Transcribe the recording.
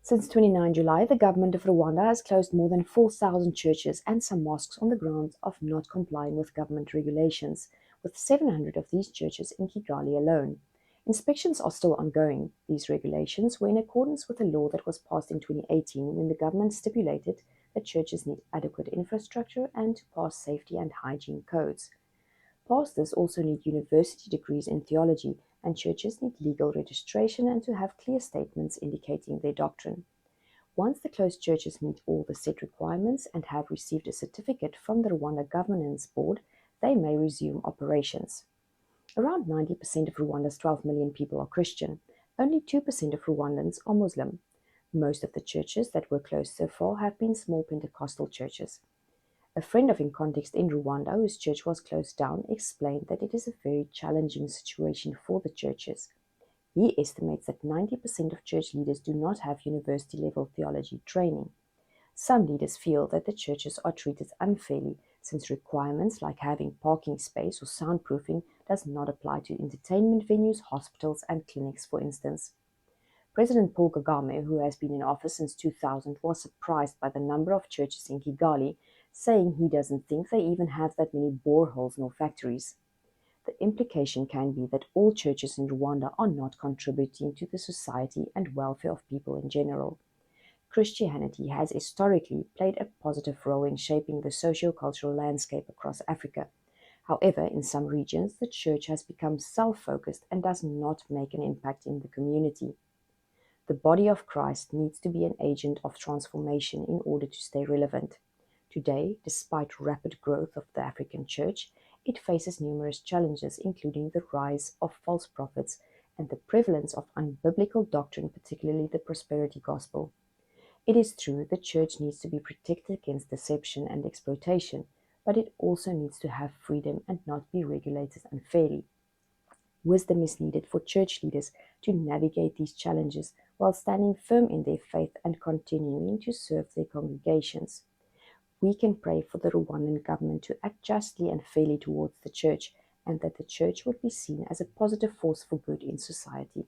Since 29 July, the government of Rwanda has closed more than 4,000 churches and some mosques on the grounds of not complying with government regulations, with 700 of these churches in Kigali alone. Inspections are still ongoing. These regulations were in accordance with a law that was passed in 2018 when the government stipulated that churches need adequate infrastructure and to pass safety and hygiene codes. Pastors also need university degrees in theology, and churches need legal registration and to have clear statements indicating their doctrine. Once the closed churches meet all the set requirements and have received a certificate from the Rwanda Governance Board, they may resume operations. Around 90% of Rwanda's 12 million people are Christian. Only 2% of Rwandans are Muslim. Most of the churches that were closed so far have been small Pentecostal churches. A friend of INcontext in Rwanda, whose church was closed down, explained that it is a very challenging situation for the churches. He estimates that 90% of church leaders do not have university-level theology training. Some leaders feel that the churches are treated unfairly, since requirements like having parking space or soundproofing does not apply to entertainment venues, hospitals, and clinics, for instance. President Paul Kagame, who has been in office since 2000, was surprised by the number of churches in Kigali, saying he doesn't think they even have that many boreholes nor factories. The implication can be that all churches in Rwanda are not contributing to the society and welfare of people in general. Christianity has historically played a positive role in shaping the socio-cultural landscape across Africa. However, in some regions, the church has become self-focused and does not make an impact in the community. The body of Christ needs to be an agent of transformation in order to stay relevant. Today, despite rapid growth of the African church, it faces numerous challenges, including the rise of false prophets and the prevalence of unbiblical doctrine, particularly the prosperity gospel. It is true the church needs to be protected against deception and exploitation, but it also needs to have freedom and not be regulated unfairly. Wisdom is needed for church leaders to navigate these challenges while standing firm in their faith and continuing to serve their congregations. We can pray for the Rwandan government to act justly and fairly towards the church, and that the church would be seen as a positive force for good in society.